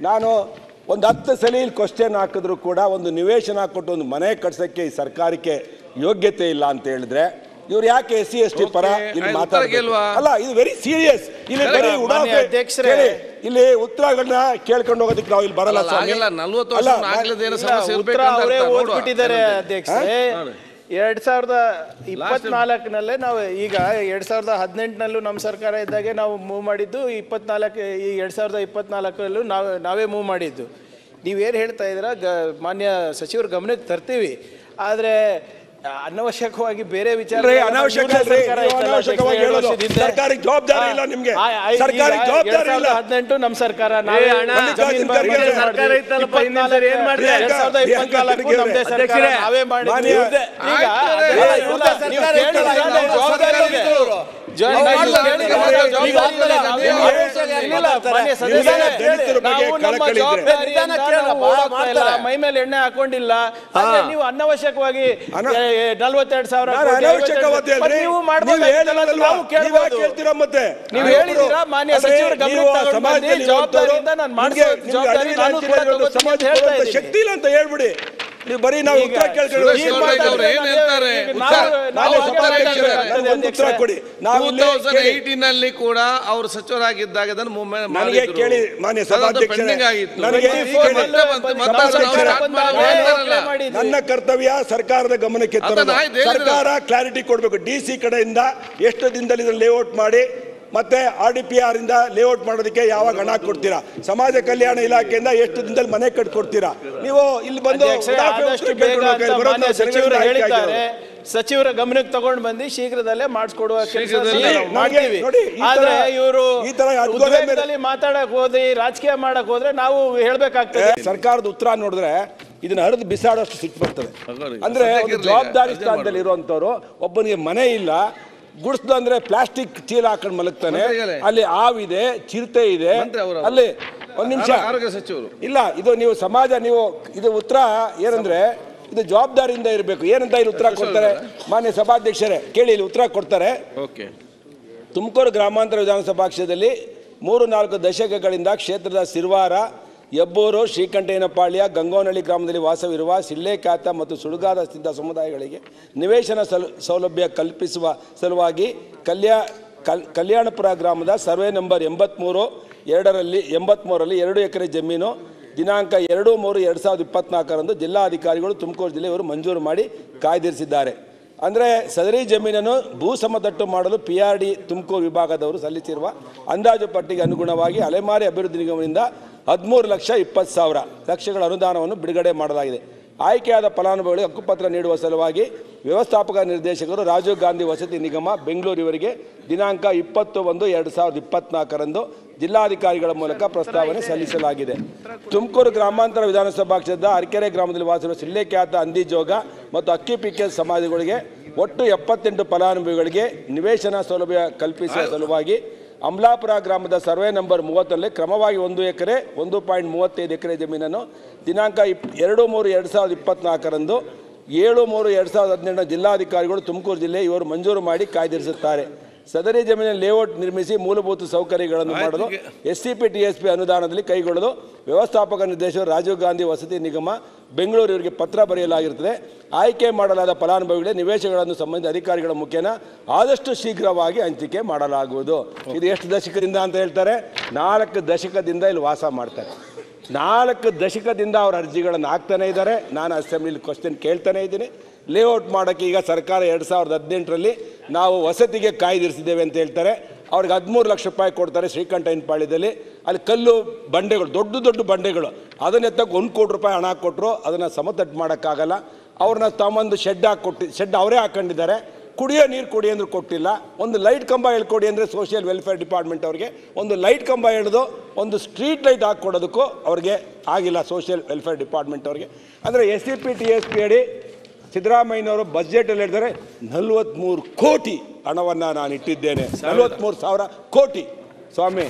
ನಾನು ಒಂದು 10 ಸಲ ಇಲ್ಲಿ ಕ್ವಶನ್ ಹಾಕಿದ್ರು ಕೂಡ ಒಂದು ನಿವೇಶನ ಕೊಟ್ಟು ಒಂದು ಮನೆ ಕಟ್ಸೋಕ್ಕೆ ಈ ಸರ್ಕಾರಕ್ಕೆ ಯೋಗ್ಯತೆ ಇಲ್ಲ ಅಂತ ಹೇಳಿದ್ರೆ ಇವ್ರು ಯಾಕೆ SC/ST ಪರ ಇಲ್ಲಿ ಮಾತಾಡೋದು? ಅಲ್ಲ, ಇದು ವೆರಿ ಸೀರಿಯಸ್. ಇಲ್ಲಿ ಬರೀ ಇಲ್ಲಿ ಉತ್ತರಗಳನ್ನ ಕೇಳ್ಕೊಂಡು ಹೋಗೋದಕ್ಕೆ ನಾವು ಇಲ್ಲಿ ಬರಲ್ಲ ಸ್ವಾಮಿ. 2024ನಲ್ಲೇ ನಾವು ಈಗ 2018ನಲ್ಲೂ ನಮ್ಮ ಸರ್ಕಾರ ಇದ್ದಾಗೆ ನಾವು ಮೂವ್ ಮಾಡಿದ್ದು, 2024 ನಾವೇ ಮೂವ್ ಮಾಡಿದ್ದು. ನೀವೇನು ಹೇಳ್ತಾ ಇದ್ದೀರಾ ಮಾನ್ಯ ಸಚಿವರು ಗಮನಕ್ಕೆ ತರ್ತೀವಿ, ಆದರೆ ಅನವಶ್ಯಕವಾಗಿ ಬೇರೆ ವಿಚಾರ ಸರ್ಕಾರಕ್ಕೆ ಜವಾಬ್ದಾರಿ ಇಲ್ಲ. ನಿಮಗೆ ಸರ್ಕಾರಕ್ಕೆ ಜವಾಬ್ದಾರಿ ಇಲ್ಲ. 2018 ನಮ್ಮ ಸರ್ಕಾರ ನಾವೇ ಮೈ ಮೇಲೆ ಎಣ್ಣೆ ಹಾಕೊಂಡಿಲ್ಲ. ನೀವು ಅನವಶ್ಯಕವಾಗಿ 42,000 ನೀವು ಕೇಳ್ತೀರಾ? ಮತ್ತೆ ನೀವು ಹೇಳಿದ್ದೀರಾ ಮಾನ್ಯ ಸಚಿವರ ಜವಾಬ್ದಾರಿಯಿಂದ ನಾನು ಶಕ್ತಿ ಇಲ್ಲ ಅಂತ ಹೇಳ್ಬಿಡಿ. ನೀವು ಬರೀ ನಾವು ಉತ್ತರ ಕೇಳ್ತೀವಿ. ಕೂಡ ಅವರು ಸಚಿವರಾಗಿದ್ದಾಗ ನನಗೆ ಕೇಳಿ ಮಾನ್ಯ ಸಭಾಧ್ಯಕ್ಷರೇ, ನನ್ನ ಕರ್ತವ್ಯ ಸರ್ಕಾರದ ಗಮನಕ್ಕೆ ತರೋದು. ಸರ್ಕಾರ ಕ್ಲಾರಿಟಿ ಕೊಡಬೇಕು. DC ಕಡೆಯಿಂದ ಎಷ್ಟು ದಿನದಲ್ಲಿ ಇದನ್ನು ಲೇಔಟ್ ಮಾಡಿ ಮತ್ತೆ RDPR ಇಂದ ಲೇಔಟ್ ಮಾಡೋದಕ್ಕೆ ಯಾವಾಗ ಹಣ ಕೊಡ್ತೀರಾ? ಸಮಾಜ ಕಲ್ಯಾಣ ಇಲಾಖೆಯಿಂದ ಎಷ್ಟು ದಿನದಲ್ಲಿ ಮನೆ ಕಟ್ಕೊಡ್ತೀರಾ? ನೀವು ಇಲ್ಲಿ ಬಂದು ಸಚಿವರ ಗಮನಕ್ಕೆ ತಗೊಂಡು ಬಂದು ಶೀಘ್ರದಲ್ಲೇ ಮಾಡಿಸ್ಕೊಡುವ ಕೆಲಸ ಮಾಡ್ತೀವಿ. ಆದ್ರೆ ಇವರು ಮಾತಾಡಕ್ ಹೋದ್ರಿ, ರಾಜಕೀಯ ಮಾಡಕ್ ಹೋದ್ರೆ ನಾವು ಹೇಳ್ಬೇಕಾಗ್ತದೆ. ಸರ್ಕಾರದ ಉತ್ತರ ನೋಡಿದ್ರೆ ಇದನ್ನ ಹರಿದು ಬಿಸಾಡೋಷ್ಟು ಸಿಟ್ಟು ಬರ್ತದೆ. ಅಂದ್ರೆ ಜವಾಬ್ದಾರಿ ಸ್ಥಾನದಲ್ಲಿ ಇರುವಂತವ್ರು, ಒಬ್ಬನಿಗೆ ಮನೆ ಇಲ್ಲ, ಗುಡಿಸ್ದು ಅಂದ್ರೆ ಪ್ಲಾಸ್ಟಿಕ್ ಚೀಲ ಹಾಕೊಂಡು ಮಲಗ್ತಾನೆ, ಅಲ್ಲಿ ಹಾವಿದೆ, ಚಿರತೆ ಇದೆ, ಅಲ್ಲಿ ಒಂದ್ ನಿಮಿಷ ಇಲ್ಲ. ಇದು ನೀವು ಸಮಾಜ, ನೀವು ಇದು ಉತ್ತರ ಏನಂದ್ರೆ ಇದು ಜವಾಬ್ದಾರಿಯಿಂದ ಇರಬೇಕು. ಏನಂತ ಇಲ್ಲಿ ಉತ್ತರ ಕೊಡ್ತಾರೆ ಮಾನ್ಯ ಸಭಾಧ್ಯಕ್ಷರೇ, ಕೇಳಿ ಇಲ್ಲಿ ಉತ್ತರ ಕೊಡ್ತಾರೆ. ತುಮಕೂರು ಗ್ರಾಮಾಂತರ ವಿಧಾನಸಭಾ ಕ್ಷೇತ್ರದಲ್ಲಿ 3-4 ದಶಕಗಳಿಂದ ಕ್ಷೇತ್ರದ ಸಿರ್ವಾರ, ಹೆಬ್ಬೂರು, ಶ್ರೀಕಂಠೇನಪಾಳ್ಯ, ಗಂಗೋನಹಳ್ಳಿ ಗ್ರಾಮದಲ್ಲಿ ವಾಸವಿರುವ ಸಿಳ್ಳೆಕ್ಯಾತ ಮತ್ತು ಸುಡುಗಾದ ಸ್ಥಿತ ಸಮುದಾಯಗಳಿಗೆ ನಿವೇಶನ ಸೌಲಭ್ಯ ಕಲ್ಪಿಸುವ ಸಲುವಾಗಿ ಕಲ್ಯಾಣಪುರ ಗ್ರಾಮದ ಸರ್ವೆ ನಂಬರ್ 83ರಲ್ಲಿ 2 ಎಕರೆ ಜಮೀನು ದಿನಾಂಕ 2/3/2024 ಜಿಲ್ಲಾಧಿಕಾರಿಗಳು ತುಮಕೂರು ಜಿಲ್ಲೆಯವರು ಮಂಜೂರು ಮಾಡಿ ಕಾಯ್ದಿರಿಸಿದ್ದಾರೆ. ಅಂದರೆ ಸದರಿ ಜಮೀನನ್ನು ಭೂ ಸಮತಟ್ಟು ಮಾಡಲು PRD ತುಮಕೂರು ವಿಭಾಗದವರು ಸಲ್ಲಿಸಿರುವ ಅಂದಾಜು ಪಟ್ಟಿಗೆ ಅನುಗುಣವಾಗಿ ಅಲೆಮಾರಿ ಅಭಿವೃದ್ಧಿ ನಿಗಮದಿಂದ 13,20,000 ಅನುದಾನವನ್ನು ಬಿಡುಗಡೆ ಮಾಡಲಾಗಿದೆ. ಆಯ್ಕೆಯಾದ ಫಲಾನುಭವಿಗಳಿಗೆ ಹಕ್ಕುಪತ್ರ ನೀಡುವ ಸಲುವಾಗಿ ವ್ಯವಸ್ಥಾಪಕ ನಿರ್ದೇಶಕರು ರಾಜೀವ್ ಗಾಂಧಿ ವಸತಿ ನಿಗಮ ಬೆಂಗಳೂರು ಇವರಿಗೆ ದಿನಾಂಕ 20/1/2024 ಜಿಲ್ಲಾಧಿಕಾರಿಗಳ ಮೂಲಕ ಪ್ರಸ್ತಾವನೆ ಸಲ್ಲಿಸಲಾಗಿದೆ. ತುಮಕೂರು ಗ್ರಾಮಾಂತರ ವಿಧಾನಸಭಾ ಕ್ಷೇತ್ರದ ಅರಕೆರೆ ಗ್ರಾಮದಲ್ಲಿ ವಾಸಿಸುವ ಸಿಳ್ಳೆಕ್ಯಾತ, ಹಂದಿಜೋಗ ಮತ್ತು ಅಕ್ಕಿಪಿಕ್ಕೆ ಸಮಾಜಗಳಿಗೆ ಒಟ್ಟು 78 ಫಲಾನುಭವಿಗಳಿಗೆ ನಿವೇಶನ ಸೌಲಭ್ಯ ಕಲ್ಪಿಸುವ ಸಲುವಾಗಿ ಅಮಲಾಪುರ ಗ್ರಾಮದ ಸರ್ವೆ ನಂಬರ್ 30ರಲ್ಲಿ ಕ್ರಮವಾಗಿ 1 ಎಕರೆ 1.35 ಎಕರೆ ಜಮೀನನ್ನು ದಿನಾಂಕ 2/3/2024 7/3/2018 ಜಿಲ್ಲಾಧಿಕಾರಿಗಳು ತುಮಕೂರು ಜಿಲ್ಲೆ ಇವರು ಮಂಜೂರು ಮಾಡಿ ಕಾಯ್ದಿರಿಸುತ್ತಾರೆ. ಸದರಿ ಜಮೀನಿನ ಲೇಔಟ್ ನಿರ್ಮಿಸಿ ಮೂಲಭೂತ ಸೌಕರ್ಯಗಳನ್ನು ಮಾಡಲು SCP TSP ಅನುದಾನದಲ್ಲಿ ಕೈಗೊಳ್ಳಲು ವ್ಯವಸ್ಥಾಪಕ ನಿರ್ದೇಶಕರು ರಾಜೀವ್ ಗಾಂಧಿ ವಸತಿ ನಿಗಮ ಬೆಂಗಳೂರು ಇವರಿಗೆ ಪತ್ರ ಬರೆಯಲಾಗಿರುತ್ತದೆ. ಆಯ್ಕೆ ಮಾಡಲಾದ ಫಲಾನುಭವಿಗಳಿಗೆ ನಿವೇಶನಗಳನ್ನು ಸಂಬಂಧಿತ ಅಧಿಕಾರಿಗಳ ಮುಖೇನ ಆದಷ್ಟು ಶೀಘ್ರವಾಗಿ ಹಂಚಿಕೆ ಮಾಡಲಾಗುವುದು. ಇದು ಎಷ್ಟು ದಶಕದಿಂದ ಅಂತ ಹೇಳ್ತಾರೆ? 4 ದಶಕದಿಂದ ಇಲ್ಲಿ ವಾಸ ಮಾಡ್ತಾರೆ. 4 ದಶಕದಿಂದ ಅವ್ರ ಅರ್ಜಿಗಳನ್ನು ಹಾಕ್ತಾನೆ ಇದ್ದಾರೆ. ನಾನು ಅಸೆಂಬ್ಲಿಲಿ ಕ್ವಶನ್ ಕೇಳ್ತಾನೆ ಇದ್ದೀನಿ. ಲೇಔಟ್ ಮಾಡೋಕ್ಕೆ ಈಗ ಸರ್ಕಾರ 2018ರಲ್ಲಿ ನಾವು ವಸತಿಗೆ ಕಾಯ್ದಿರಿಸಿದ್ದೇವೆ ಅಂತ ಹೇಳ್ತಾರೆ. ಅವ್ರಿಗೆ 13 ಲಕ್ಷ ರೂಪಾಯಿ ಕೊಡ್ತಾರೆ ಶ್ರೀಕಂಠೇನಪಾಳ್ಯದಲ್ಲಿ. ಅಲ್ಲಿ ಕಲ್ಲು ಬಂಡೆಗಳು, ದೊಡ್ಡ ಬಂಡೆಗಳು, ಅದನ್ನ ಎತ್ತಕ್ಕೆ 1 ಕೋಟಿ ರೂಪಾಯಿ ಹಣ ಕೊಟ್ಟರು. ಅದನ್ನು ಸಮತಟ್ಟು ಮಾಡೋಕ್ಕಾಗಲ್ಲ. ಅವ್ರನ್ನ ತಮ್ಮಂದು ಶೆಡ್ ಅವರೇ ಹಾಕೊಂಡಿದ್ದಾರೆ. ಕುಡಿಯೋ ನೀರು ಕೊಡಿ ಅಂದ್ರೆ ಕೊಟ್ಟಿಲ್ಲ. ಒಂದು ಲೈಟ್ ಕಂಬ ಹೇಳ್ಕೊಡಿ ಅಂದರೆ ಸೋಷಿಯಲ್ ವೆಲ್ಫೇರ್ ಡಿಪಾರ್ಟ್ಮೆಂಟ್ ಅವ್ರಿಗೆ ಒಂದು ಲೈಟ್ ಕಂಬ ಹಿಡಿದು ಒಂದು ಸ್ಟ್ರೀಟ್ ಲೈಟ್ ಹಾಕ್ಕೊಡೋದಕ್ಕೂ ಅವ್ರಿಗೆ ಆಗಿಲ್ಲ, ಸೋಷಿಯಲ್ ವೆಲ್ಫೇರ್ ಡಿಪಾರ್ಟ್ಮೆಂಟ್ ಅವ್ರಿಗೆ. ಅಂದರೆ SCP TSP ಅಡಿ ಸಿದ್ದರಾಮಯ್ಯನವರು ಬಜೆಟಲ್ಲಿ ಹೇಳಿದರೆ 43 ಕೋಟಿ ಹಣವನ್ನು ನಾನು ಇಟ್ಟಿದ್ದೇನೆ. 43,000 ಕೋಟಿ ಸ್ವಾಮಿ.